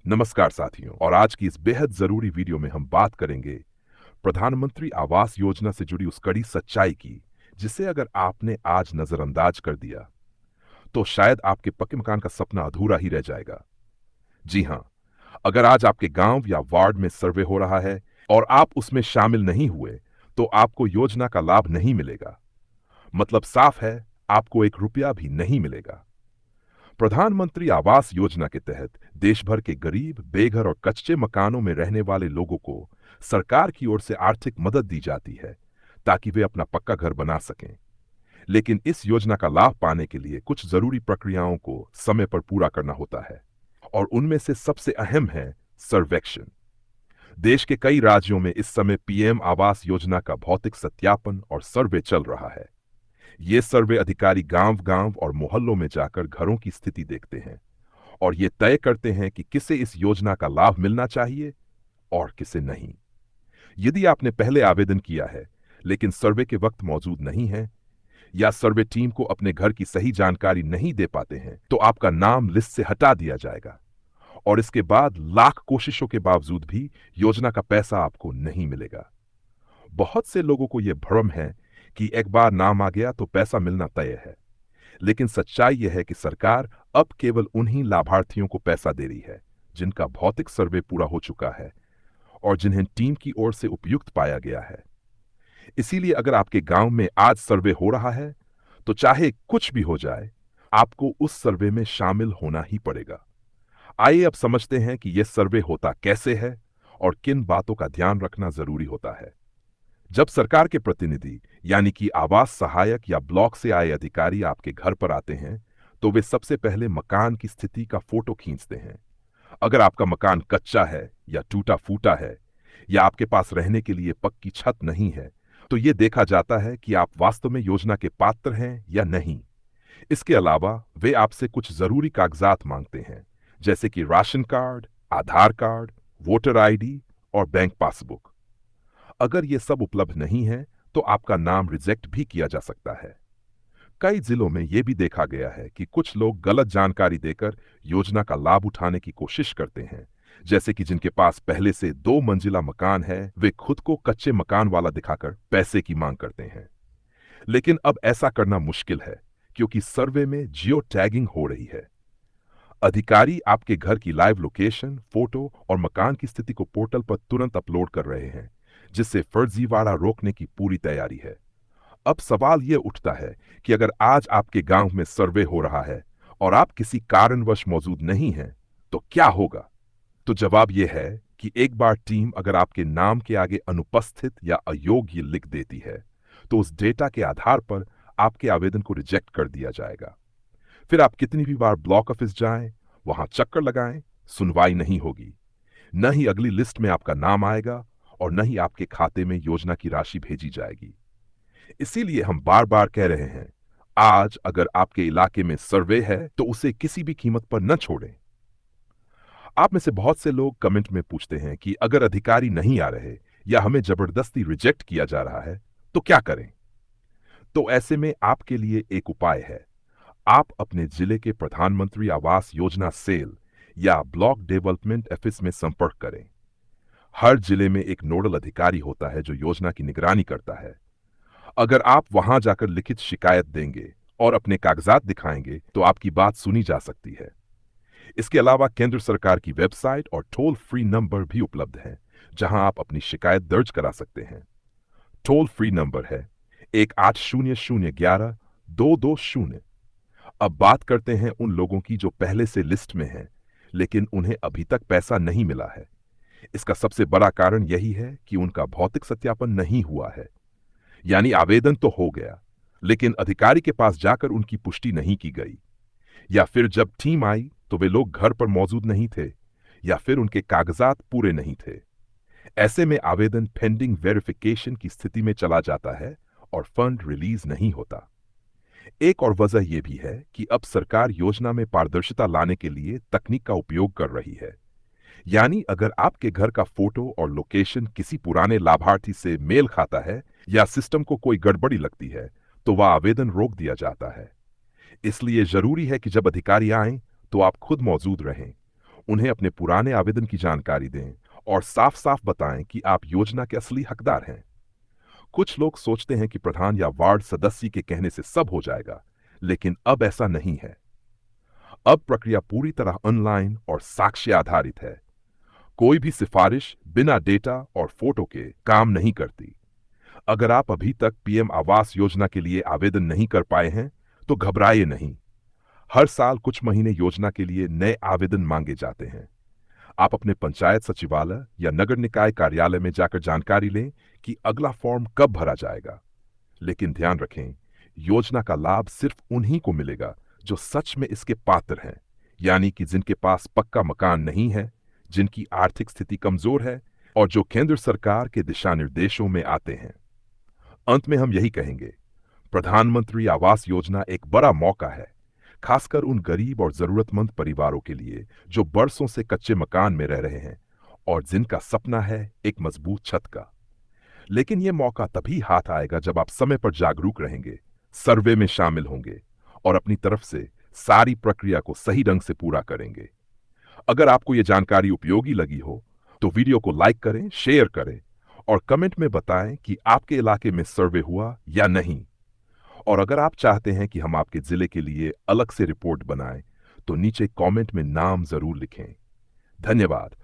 नमस्कार साथियों, और आज की इस बेहद जरूरी वीडियो में हम बात करेंगे प्रधानमंत्री आवास योजना से जुड़ी उस कड़ी सच्चाई की, जिसे अगर आपने आज नजरअंदाज कर दिया तो शायद आपके पक्के मकान का सपना अधूरा ही रह जाएगा। जी हां, अगर आज आपके गांव या वार्ड में सर्वे हो रहा है और आप उसमें शामिल नहीं हुए, तो आपको योजना का लाभ नहीं मिलेगा। मतलब साफ है, आपको एक रुपया भी नहीं मिलेगा। प्रधानमंत्री आवास योजना के तहत देश भर के गरीब, बेघर और कच्चे मकानों में रहने वाले लोगों को सरकार की ओर से आर्थिक मदद दी जाती है ताकि वे अपना पक्का घर बना सकें। लेकिन इस योजना का लाभ पाने के लिए कुछ जरूरी प्रक्रियाओं को समय पर पूरा करना होता है, और उनमें से सबसे अहम है सर्वेक्षण। देश के कई राज्यों में इस समय पीएम आवास योजना का भौतिक सत्यापन और सर्वे चल रहा है। ये सर्वे अधिकारी गांव-गांव और मोहल्लों में जाकर घरों की स्थिति देखते हैं और ये तय करते हैं कि किसे इस योजना का लाभ मिलना चाहिए और किसे नहीं। यदि आपने पहले आवेदन किया है लेकिन सर्वे के वक्त मौजूद नहीं है, या सर्वे टीम को अपने घर की सही जानकारी नहीं दे पाते हैं, तो आपका नाम लिस्ट से हटा दिया जाएगा और इसके बाद लाख कोशिशों के बावजूद भी योजना का पैसा आपको नहीं मिलेगा। बहुत से लोगों को यह भ्रम है कि एक बार नाम आ गया तो पैसा मिलना तय है, लेकिन सच्चाई यह है कि सरकार अब केवल उन्हीं लाभार्थियों को पैसा दे रही है जिनका भौतिक सर्वे पूरा हो चुका है और जिन्हें टीम की ओर से उपयुक्त पाया गया है। इसीलिए अगर आपके गांव में आज सर्वे हो रहा है, तो चाहे कुछ भी हो जाए, आपको उस सर्वे में शामिल होना ही पड़ेगा। आइए अब समझते हैं कि यह सर्वे होता कैसे है और किन बातों का ध्यान रखना जरूरी होता है। जब सरकार के प्रतिनिधि यानी कि आवास सहायक या ब्लॉक से आए अधिकारी आपके घर पर आते हैं, तो वे सबसे पहले मकान की स्थिति का फोटो खींचते हैं। अगर आपका मकान कच्चा है या टूटा फूटा है, या आपके पास रहने के लिए पक्की छत नहीं है, तो यह देखा जाता है कि आप वास्तव में योजना के पात्र हैं या नहीं। इसके अलावा वे आपसे कुछ जरूरी कागजात मांगते हैं, जैसे कि राशन कार्ड, आधार कार्ड, वोटर आईडी और बैंक पासबुक। अगर ये सब उपलब्ध नहीं है, तो आपका नाम रिजेक्ट भी किया जा सकता है। कई जिलों में यह भी देखा गया है कि कुछ लोग गलत जानकारी देकर योजना का लाभ उठाने की कोशिश करते हैं, जैसे कि जिनके पास पहले से 2 मंजिला मकान है, वे खुद को कच्चे मकान वाला दिखाकर पैसे की मांग करते हैं। लेकिन अब ऐसा करना मुश्किल है, क्योंकि सर्वे में जियो टैगिंग हो रही है। अधिकारी आपके घर की लाइव लोकेशन, फोटो और मकान की स्थिति को पोर्टल पर तुरंत अपलोड कर रहे हैं, जिससे फर्जीवाड़ा रोकने की पूरी तैयारी है। अब सवाल यह उठता है कि अगर आज आपके गांव में सर्वे हो रहा है और आप किसी कारणवश मौजूद नहीं हैं, तो क्या होगा? तो जवाब यह है कि एक बार टीम अगर आपके नाम के आगे अनुपस्थित या अयोग्य लिख देती है, तो उस डेटा के आधार पर आपके आवेदन को रिजेक्ट कर दिया जाएगा। फिर आप कितनी भी बार ब्लॉक ऑफिस जाएं, वहां चक्कर लगाएं, सुनवाई नहीं होगी। न ही अगली लिस्ट में आपका नाम आएगा और न ही आपके खाते में योजना की राशि भेजी जाएगी। इसीलिए हम बार बार कह रहे हैं, आज अगर आपके इलाके में सर्वे है तो उसे किसी भी कीमत पर न छोड़ें। आप में से बहुत से लोग कमेंट में पूछते हैं कि अगर अधिकारी नहीं आ रहे या हमें जबरदस्ती रिजेक्ट किया जा रहा है, तो क्या करें? तो ऐसे में आपके लिए एक उपाय है। आप अपने जिले के प्रधानमंत्री आवास योजना सेल या ब्लॉक डेवलपमेंट ऑफिस में संपर्क करें। हर जिले में एक नोडल अधिकारी होता है जो योजना की निगरानी करता है। अगर आप वहां जाकर लिखित शिकायत देंगे और अपने कागजात दिखाएंगे, तो आपकी बात सुनी जा सकती है। इसके अलावा केंद्र सरकार की वेबसाइट और टोल फ्री नंबर भी उपलब्ध हैं, जहां आप अपनी शिकायत दर्ज करा सकते हैं। टोल फ्री नंबर है 180011 220। अब बात करते हैं उन लोगों की जो पहले से लिस्ट में हैं, लेकिन उन्हें अभी तक पैसा नहीं मिला है। इसका सबसे बड़ा कारण यही है कि उनका भौतिक सत्यापन नहीं हुआ है। यानी आवेदन तो हो गया, लेकिन अधिकारी के पास जाकर उनकी पुष्टि नहीं की गई, या फिर जब टीम आई तो वे लोग घर पर मौजूद नहीं थे, या फिर उनके कागजात पूरे नहीं थे। ऐसे में आवेदन पेंडिंग वेरिफिकेशन की स्थिति में चला जाता है और फंड रिलीज नहीं होता। एक और वजह यह भी है कि अब सरकार योजना में पारदर्शिता लाने के लिए तकनीक का उपयोग कर रही है। यानी अगर आपके घर का फोटो और लोकेशन किसी पुराने लाभार्थी से मेल खाता है या सिस्टम को कोई गड़बड़ी लगती है, तो वह आवेदन रोक दिया जाता है। इसलिए जरूरी है कि जब अधिकारी आएं, तो आप खुद मौजूद रहें, उन्हें अपने पुराने आवेदन की जानकारी दें और साफ साफ बताएं कि आप योजना के असली हकदार हैं। कुछ लोग सोचते हैं कि प्रधान या वार्ड सदस्य के कहने से सब हो जाएगा, लेकिन अब ऐसा नहीं है। अब प्रक्रिया पूरी तरह ऑनलाइन और साक्ष्य आधारित है। कोई भी सिफारिश बिना डेटा और फोटो के काम नहीं करती। अगर आप अभी तक पीएम आवास योजना के लिए आवेदन नहीं कर पाए हैं, तो घबराइए नहीं। हर साल कुछ महीने योजना के लिए नए आवेदन मांगे जाते हैं। आप अपने पंचायत सचिवालय या नगर निकाय कार्यालय में जाकर जानकारी लें कि अगला फॉर्म कब भरा जाएगा। लेकिन ध्यान रखें, योजना का लाभ सिर्फ उन्हीं को मिलेगा जो सच में इसके पात्र हैं, यानी कि जिनके पास पक्का मकान नहीं है, जिनकी आर्थिक स्थिति कमजोर है और जो केंद्र सरकार के दिशा निर्देशों में आते हैं। अंत में हम यही कहेंगे, प्रधानमंत्री आवास योजना एक बड़ा मौका है, खासकर उन गरीब और जरूरतमंद परिवारों के लिए जो बरसों से कच्चे मकान में रह रहे हैं और जिनका सपना है एक मजबूत छत का। लेकिन यह मौका तभी हाथ आएगा जब आप समय पर जागरूक रहेंगे, सर्वे में शामिल होंगे और अपनी तरफ से सारी प्रक्रिया को सही ढंग से पूरा करेंगे। अगर आपको यह जानकारी उपयोगी लगी हो, तो वीडियो को लाइक करें, शेयर करें और कमेंट में बताएं कि आपके इलाके में सर्वे हुआ या नहीं। और अगर आप चाहते हैं कि हम आपके जिले के लिए अलग से रिपोर्ट बनाएं, तो नीचे कमेंट में नाम जरूर लिखें। धन्यवाद।